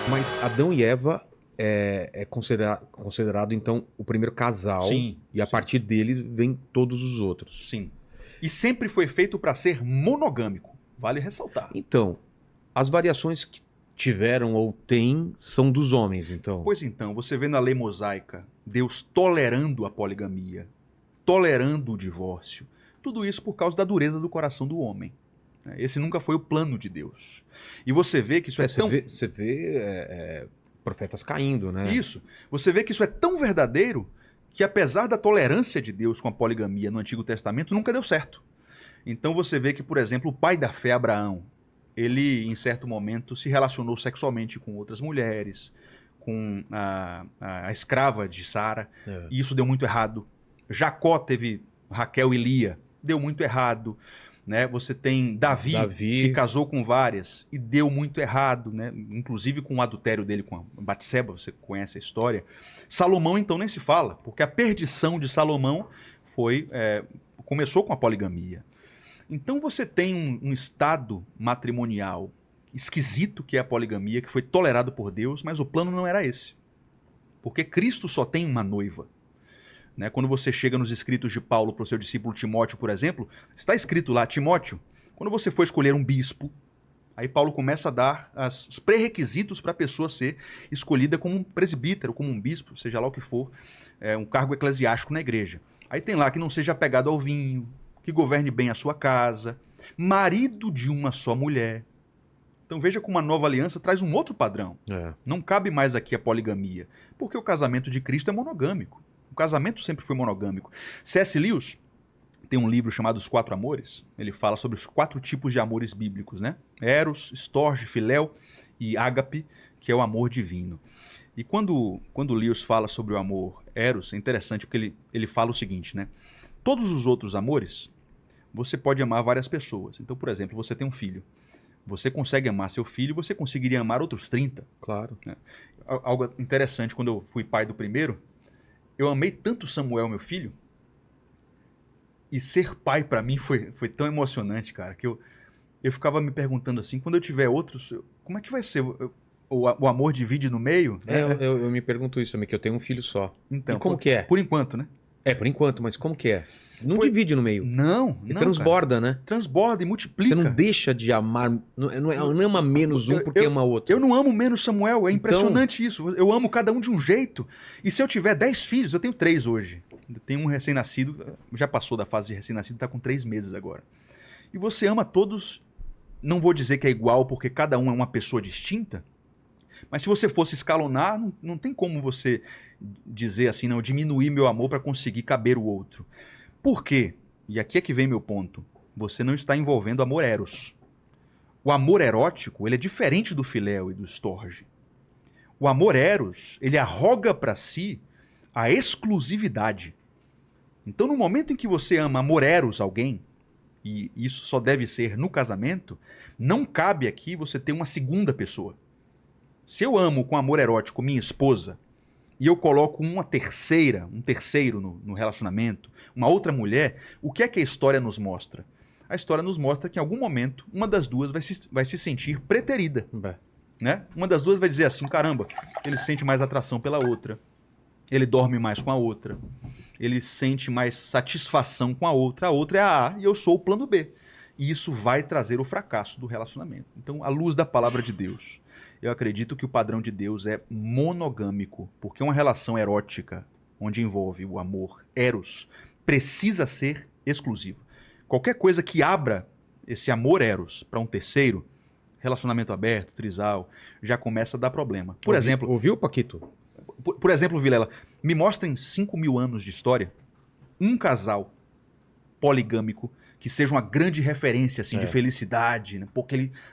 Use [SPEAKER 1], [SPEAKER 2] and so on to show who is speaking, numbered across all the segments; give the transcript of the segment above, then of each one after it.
[SPEAKER 1] Mas Adão e Eva é considerado, então, o primeiro casal.
[SPEAKER 2] Sim,
[SPEAKER 1] E a
[SPEAKER 2] sim.
[SPEAKER 1] partir dele vem todos os outros.
[SPEAKER 2] Sim. E sempre foi feito para ser monogâmico. Vale ressaltar.
[SPEAKER 1] Então, as variações que tiveram ou têm são dos homens, então.
[SPEAKER 2] Pois então, você vê na lei mosaica Deus tolerando a poligamia, tolerando o divórcio. Tudo isso por causa da dureza do coração do homem. Esse nunca foi o plano de Deus. E você vê que isso é tão...
[SPEAKER 1] Você vê profetas caindo, né?
[SPEAKER 2] Isso. Você vê que isso é tão verdadeiro que, apesar da tolerância de Deus com a poligamia no Antigo Testamento, nunca deu certo. Então você vê que, por exemplo, o pai da fé, Abraão, ele, em certo momento, se relacionou sexualmente com outras mulheres, com a escrava de Sara, e isso deu muito errado. Jacó teve Raquel e Lia, deu muito errado. Né? Você tem Davi, que casou com várias e deu muito errado, né? Inclusive com o adultério dele com a Batseba, você conhece a história. Salomão, então, nem se fala, porque a perdição de Salomão começou com a poligamia. Então você tem um estado matrimonial esquisito, que é a poligamia, que foi tolerado por Deus, mas o plano não era esse. Porque Cristo só tem uma noiva. Né? Quando você chega nos escritos de Paulo para o seu discípulo Timóteo, por exemplo, está escrito lá, Timóteo, quando você for escolher um bispo, aí Paulo começa a dar os pré-requisitos para a pessoa ser escolhida como um presbítero, como um bispo, seja lá o que for, um cargo eclesiástico na igreja. Aí tem lá que não seja apegado ao vinho, que governe bem a sua casa, marido de uma só mulher. Então veja como a nova aliança traz um outro padrão. Não cabe mais aqui a poligamia, porque o casamento de Cristo é monogâmico. O casamento sempre foi monogâmico. C.S. Lewis tem um livro chamado Os Quatro Amores. Ele fala sobre os 4 tipos de amores bíblicos, né? Eros, Storge, Filéu e Ágape, que é o amor divino. E quando Lewis fala sobre o amor Eros, é interessante porque ele fala o seguinte, né? Todos os outros amores, você pode amar várias pessoas. Então, por exemplo, você tem um filho. Você consegue amar seu filho, você conseguiria amar outros 30.
[SPEAKER 1] Claro.
[SPEAKER 2] Né? Algo interessante, quando eu fui pai do primeiro, eu amei tanto Samuel, meu filho, e ser pai para mim foi tão emocionante, cara, que eu ficava me perguntando assim, quando eu tiver outros, como é que vai ser? O amor divide no meio?
[SPEAKER 1] Eu me pergunto isso também, que eu tenho um filho só.
[SPEAKER 2] Então,
[SPEAKER 1] e como que é?
[SPEAKER 2] Por enquanto, né?
[SPEAKER 1] Por enquanto, mas como que é? Não divide no meio.
[SPEAKER 2] Não,
[SPEAKER 1] transborda,
[SPEAKER 2] cara.
[SPEAKER 1] Né?
[SPEAKER 2] Transborda e multiplica.
[SPEAKER 1] Você não deixa de amar, não ama menos um porque ama outro.
[SPEAKER 2] Eu não amo menos Samuel, é impressionante isso. Eu amo cada um de um jeito. E se eu tiver 10 filhos, eu tenho 3 hoje. Eu tenho um recém-nascido, já passou da fase de recém-nascido, está com 3 meses agora. E você ama todos, não vou dizer que é igual, porque cada um é uma pessoa distinta, mas se você fosse escalonar, não tem como você dizer assim, não, diminuir meu amor para conseguir caber o outro. Por quê? E aqui é que vem meu ponto. Você não está envolvendo amor eros. O amor erótico, ele é diferente do filéu e do storge. O amor eros, ele arroga para si a exclusividade. Então, no momento em que você ama amor eros alguém, e isso só deve ser no casamento, não cabe aqui você ter uma segunda pessoa. Se eu amo com amor erótico minha esposa, e eu coloco um terceiro no relacionamento, uma outra mulher, o que é que a história nos mostra? A história nos mostra que em algum momento uma das duas vai se sentir preterida. Né? Uma das duas vai dizer assim, caramba, ele sente mais atração pela outra, ele dorme mais com a outra, ele sente mais satisfação com a outra é a A e eu sou o plano B. E isso vai trazer o fracasso do relacionamento. Então, à luz da palavra de Deus, eu acredito que o padrão de Deus é monogâmico, porque uma relação erótica, onde envolve o amor eros, precisa ser exclusiva. Qualquer coisa que abra esse amor eros para um terceiro, relacionamento aberto, trisal, já começa a dar problema. Por exemplo...
[SPEAKER 1] Ouviu, Paquito?
[SPEAKER 2] Por exemplo, Vilela, me mostrem 5.000 anos de história um casal poligâmico que seja uma grande referência assim, de felicidade. Né? Pô,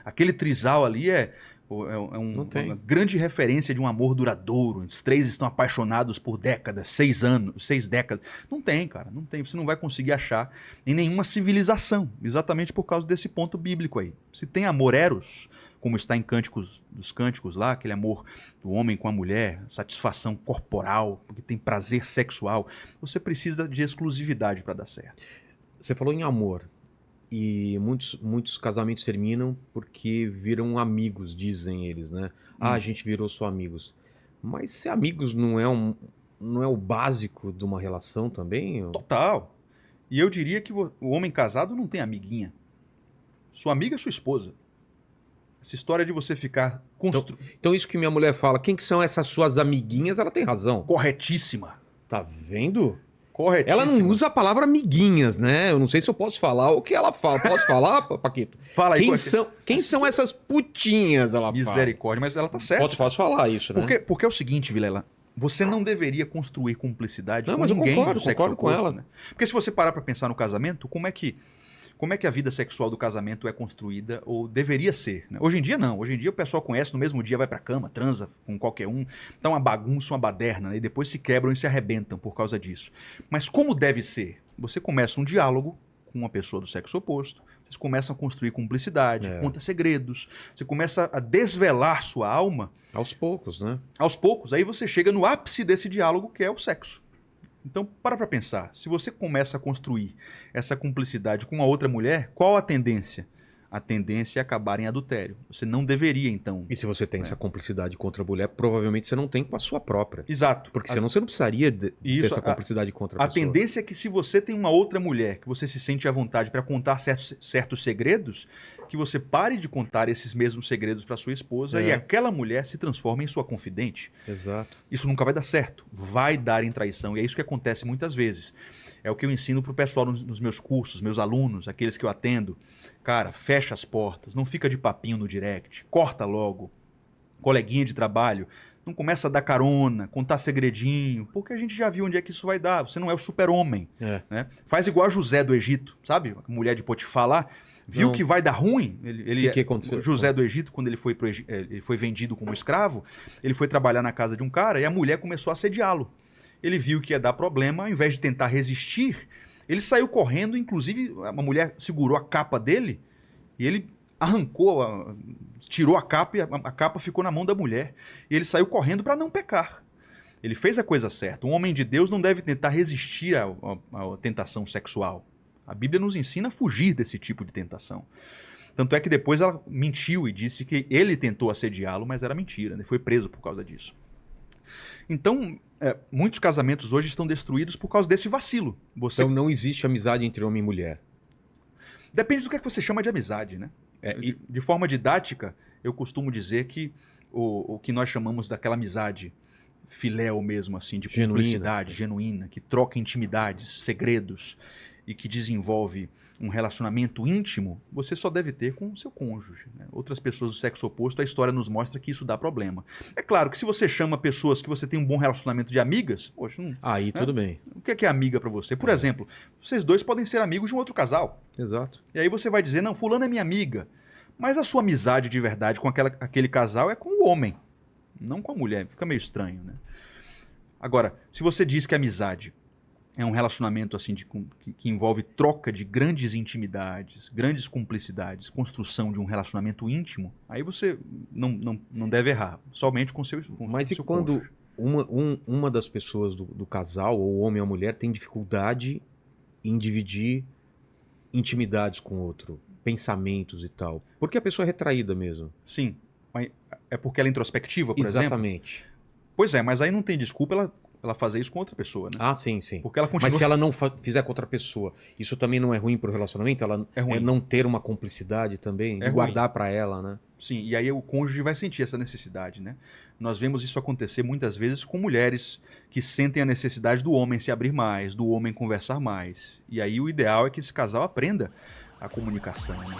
[SPEAKER 2] aquele trisal ali é uma grande referência de um amor duradouro. Os 3 estão apaixonados por décadas, 6 décadas. Não tem, cara, não tem. Você não vai conseguir achar em nenhuma civilização, exatamente por causa desse ponto bíblico aí. Se tem amor eros, como está em Cânticos dos Cânticos lá, aquele amor do homem com a mulher, satisfação corporal, porque tem prazer sexual, você precisa de exclusividade para dar certo.
[SPEAKER 1] Você falou em amor. E muitos casamentos terminam porque viram amigos, dizem eles, né? Ah, a gente virou só amigos. Mas ser amigos não é o básico de uma relação também?
[SPEAKER 2] Total. E eu diria que o homem casado não tem amiguinha. Sua amiga é sua esposa. Essa história de você ficar
[SPEAKER 1] Então isso que minha mulher fala, quem que são essas suas amiguinhas, ela tem razão.
[SPEAKER 2] corretíssima.
[SPEAKER 1] Tá vendo?
[SPEAKER 2] Corretíssima.
[SPEAKER 1] Ela não usa a palavra amiguinhas, né? Eu não sei se eu posso falar o que ela fala. Posso falar, Paquito?
[SPEAKER 2] Fala aí,
[SPEAKER 1] Quem são essas putinhas, ela fala.
[SPEAKER 2] Misericórdia, mas ela tá certa.
[SPEAKER 1] Posso falar isso, né?
[SPEAKER 2] Porque é o seguinte, Vilela, você não deveria construir cumplicidade
[SPEAKER 1] Não,
[SPEAKER 2] com
[SPEAKER 1] mas eu
[SPEAKER 2] ninguém
[SPEAKER 1] concordo
[SPEAKER 2] do sexo
[SPEAKER 1] com
[SPEAKER 2] oposto,
[SPEAKER 1] ela.
[SPEAKER 2] né? Porque se você parar pra pensar no casamento, como é que a vida sexual do casamento é construída ou deveria ser, né? Hoje em dia não. Hoje em dia o pessoal conhece, no mesmo dia vai pra cama, transa com qualquer um, tá uma bagunça, uma baderna, né? E depois se quebram e se arrebentam por causa disso. Mas como deve ser? Você começa um diálogo com uma pessoa do sexo oposto, vocês começam a construir cumplicidade, conta segredos, você começa a desvelar sua alma.
[SPEAKER 1] Aos poucos, né?
[SPEAKER 2] Aos poucos, aí você chega no ápice desse diálogo, que é o sexo. Então, para pra pensar. Se você começa a construir essa cumplicidade com uma outra mulher, qual a tendência? A tendência é acabar em adultério. Você não deveria, então.
[SPEAKER 1] E se você tem essa cumplicidade contra a mulher, provavelmente você não tem com a sua própria.
[SPEAKER 2] Exato.
[SPEAKER 1] Porque senão você não precisaria ter essa cumplicidade contra a
[SPEAKER 2] A
[SPEAKER 1] pessoa.
[SPEAKER 2] tendência é que se você tem uma outra mulher que você se sente à vontade para contar certos segredos, que você pare de contar esses mesmos segredos para sua esposa e aquela mulher se transforma em sua confidente.
[SPEAKER 1] Exato.
[SPEAKER 2] Isso nunca vai dar certo. Vai dar em traição. E é isso que acontece muitas vezes. É o que eu ensino pro pessoal nos meus cursos, meus alunos, aqueles que eu atendo. Cara, fecha as portas, não fica de papinho no direct, corta logo. Coleguinha de trabalho, não começa a dar carona, contar segredinho, porque a gente já viu onde é que isso vai dar. Você não é o super-homem. Né? Faz igual a José do Egito, sabe? A mulher de Potifar lá. Viu que vai dar ruim?
[SPEAKER 1] O que aconteceu?
[SPEAKER 2] José do Egito, quando ele foi vendido como escravo, ele foi trabalhar na casa de um cara e a mulher começou a assediá-lo. Ele viu que ia dar problema, ao invés de tentar resistir, ele saiu correndo, inclusive a mulher segurou a capa dele e ele arrancou, tirou a capa e a capa ficou na mão da mulher. E ele saiu correndo para não pecar. Ele fez a coisa certa. Um homem de Deus não deve tentar resistir à tentação sexual. A Bíblia nos ensina a fugir desse tipo de tentação. Tanto é que depois ela mentiu e disse que ele tentou assediá-lo, mas era mentira. Ele foi preso por causa disso. Então, muitos casamentos hoje estão destruídos por causa desse vacilo.
[SPEAKER 1] Então não existe amizade entre homem e mulher.
[SPEAKER 2] Depende do que é que você chama de amizade, né? De forma didática, eu costumo dizer que o que nós chamamos daquela amizade filéu mesmo, assim, de cumplicidade, genuína, que troca intimidades, segredos e que desenvolve um relacionamento íntimo, você só deve ter com o seu cônjuge. Né? Outras pessoas do sexo oposto, a história nos mostra que isso dá problema. É claro que se você chama pessoas que você tem um bom relacionamento de amigas, poxa,
[SPEAKER 1] aí tudo bem.
[SPEAKER 2] O que é amiga pra você? Por exemplo, vocês dois podem ser amigos de um outro casal.
[SPEAKER 1] Exato.
[SPEAKER 2] E aí você vai dizer, não, fulano é minha amiga. Mas a sua amizade de verdade com aquele casal é com o homem, não com a mulher. Fica meio estranho, né? Agora, se você diz que a amizade é um relacionamento assim que envolve troca de grandes intimidades, grandes cumplicidades, construção de um relacionamento íntimo, aí você não deve errar, somente com seu cônjuge.
[SPEAKER 1] Mas e quando uma das pessoas do casal, ou o homem ou a mulher, tem dificuldade em dividir intimidades com o outro, pensamentos e tal? Porque a pessoa é retraída mesmo.
[SPEAKER 2] Sim, mas é porque ela é introspectiva, por exemplo?
[SPEAKER 1] Exatamente.
[SPEAKER 2] Pois é, mas aí não tem desculpa ela fazer isso com outra pessoa, né?
[SPEAKER 1] Ah, sim, sim.
[SPEAKER 2] Porque ela continua...
[SPEAKER 1] Mas se ela não fizer com outra pessoa, isso também não é ruim pro relacionamento? Ela
[SPEAKER 2] ruim.
[SPEAKER 1] Não ter uma cumplicidade também? De guardar pra ela, né?
[SPEAKER 2] Sim, e aí o cônjuge vai sentir essa necessidade, né? Nós vemos isso acontecer muitas vezes com mulheres que sentem a necessidade do homem se abrir mais, do homem conversar mais. E aí o ideal é que esse casal aprenda a comunicação, né?